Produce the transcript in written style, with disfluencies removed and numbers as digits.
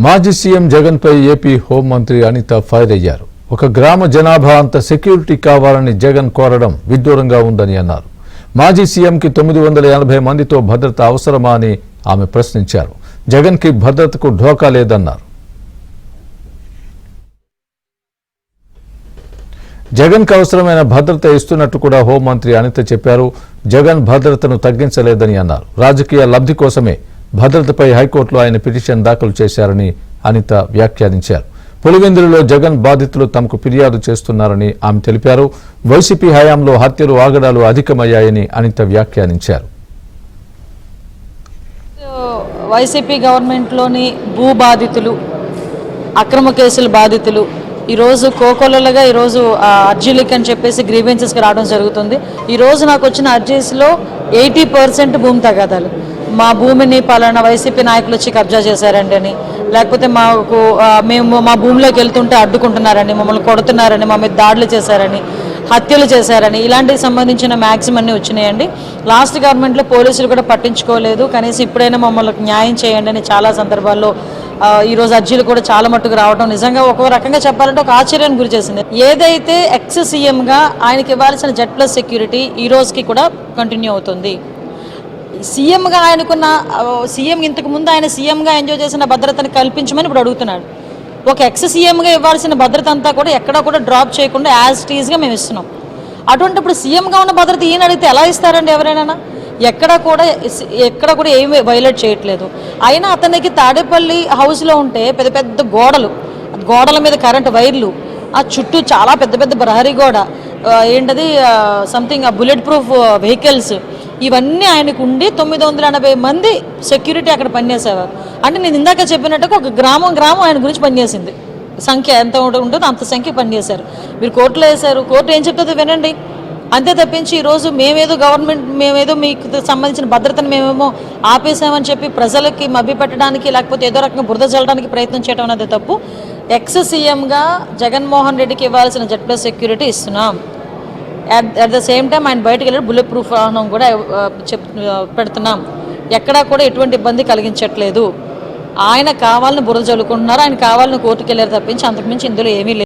మాజీ సీఎం జగన్ పై ఏపీ హోంమంత్రి అనిత ఫైర్ అయ్యారు. ఒక గ్రామ జనాభా అంత సెక్యూరిటీ కావాలని జగన్ కోరడం విడ్డూరంగా ఉందని అన్నారు. మాజీ సీఎంకి 980 మందితో భద్రత అవసరమా అని ఆమె ప్రశ్నించారు. జగన్ కి భద్రతకు ఢోకా లేదన్నారు. జగన్ కు అవసరమైన భద్రత ఇస్తున్నట్టు కూడా హోంమంత్రి అనిత చెప్పారు. జగన్ భద్రతను తగ్గించలేదని అన్నారు. రాజకీయ లబ్ధి కోసమే భద్రతపై హైకోర్టులో ఆయన పిటిషన్ దాఖలు చేశారని అనిత వ్యాఖ్యానించారు. పులివెందులలో జగన్ బాధితులు తమకు ఫిర్యాదు చేస్తున్నారని ఆమె తెలిపారు. వైసీపీ హయాంలో హత్యలు ఆగడాలు అధికమయ్యాయని అనిత వ్యాఖ్యానించారు. వైసీపీ గవర్నమెంట్లోని భూ బాధితులు, అక్రమ కేసుల బాధితులు ఈరోజు కోకొల్లలుగా ఈరోజు అర్జీలకి అని చెప్పేసి గ్రీవెన్సెస్కి రావడం జరుగుతుంది. ఈరోజు నాకు వచ్చిన అర్జీస్లో 80% భూమి తగాదాలు. మా భూమిని పలానా వైసీపీ నాయకులు వచ్చి కబ్జా చేశారండి అని, లేకపోతే మేము మా భూమిలోకి వెళ్తుంటే అడ్డుకుంటున్నారని, మమ్మల్ని కొడుతున్నారని, మా మీద దాడులు చేశారని, హత్యలు చేశారని, ఇలాంటికి సంబంధించిన మ్యాక్సిమం అన్నీ వచ్చినాయండి. లాస్ట్ గవర్నమెంట్లో పోలీసులు కూడా పట్టించుకోలేదు. కనీసం ఇప్పుడైనా మమ్మల్ని న్యాయం చేయండి అని చాలా సందర్భాల్లో ఈరోజు అర్జీలు కూడా చాలా మట్టుకు రావడం నిజంగా ఒక రకంగా చెప్పాలంటే ఒక ఆశ్చర్యానికి గురి చేసింది. ఏదైతే ఎక్స్ సీఎంగా ఆయనకి ఇవ్వాల్సిన Z+ సెక్యూరిటీ ఈ రోజుకి కూడా కంటిన్యూ అవుతుంది. సీఎంగా ఆయనకున్న సీఎం ఇంతకు ముందు ఆయన సీఎంగా ఎంజాయ్ చేసిన భద్రతను కల్పించమని ఇప్పుడు అడుగుతున్నాడు. ఒక ఎక్స్ సీఎంగా ఇవ్వాల్సిన భద్రత అంతా కూడా ఎక్కడా కూడా డ్రాప్ చేయకుండా యాజ్ ఇట్ ఈజ్గా మేము ఇస్తున్నాం. అటువంటి ఇప్పుడు సీఎంగా ఉన్న భద్రత ఈయన అడిగితే ఎలా ఇస్తారండి ఎవరైనా? ఎక్కడ కూడా ఏమి వైలేట్ చేయట్లేదు. అయినా అతనికి తాడేపల్లి హౌస్లో ఉంటే పెద్ద పెద్ద గోడల మీద కరెంటు వైర్లు, ఆ చుట్టూ చాలా పెద్ద పెద్ద ప్రహరీ గోడ, ఏంటది సంథింగ్ బుల్లెట్ ప్రూఫ్ వెహికల్స్, ఇవన్నీ ఆయనకు ఉండి 980 మంది సెక్యూరిటీ అక్కడ పనిచేసేవారు. అంటే నేను ఇందాక చెప్పినట్టుగా ఒక గ్రామం ఆయన గురించి పనిచేసింది. సంఖ్య ఎంత ఉంటుందో అంత సంఖ్య పనిచేశారు. మీరు కోర్టులో వేశారు, కోర్టు ఏం చెప్తుందో వినండి. అంతే తప్పించి ఈరోజు మేమేదో మీకు సంబంధించిన భద్రతను మేమేమో ఆపేసామని చెప్పి ప్రజలకి మభ్యపెట్టడానికి లేకపోతే ఏదో రకంగా బురద చల్లడానికి ప్రయత్నం చేయడం అనేది తప్పు. ఎక్స్ సీఎంగా జగన్మోహన్ రెడ్డికి ఇవ్వాల్సిన Z+ సెక్యూరిటీ ఇస్తున్నాం. అట్ ద సేమ్ టైం ఆయన బయటకు వెళ్ళి బుల్లెట్ ప్రూఫ్ వాహనం కూడా పెడుతున్నాం. ఎక్కడా కూడా ఎటువంటి ఇబ్బంది కలిగించట్లేదు. ఆయన కావాలని బురద చల్లుకుంటున్నారు, ఆయన కావాలని కోర్టుకు వెళ్ళారు తప్పించి అంతకుమించి ఇందులో ఏమీ లేదు.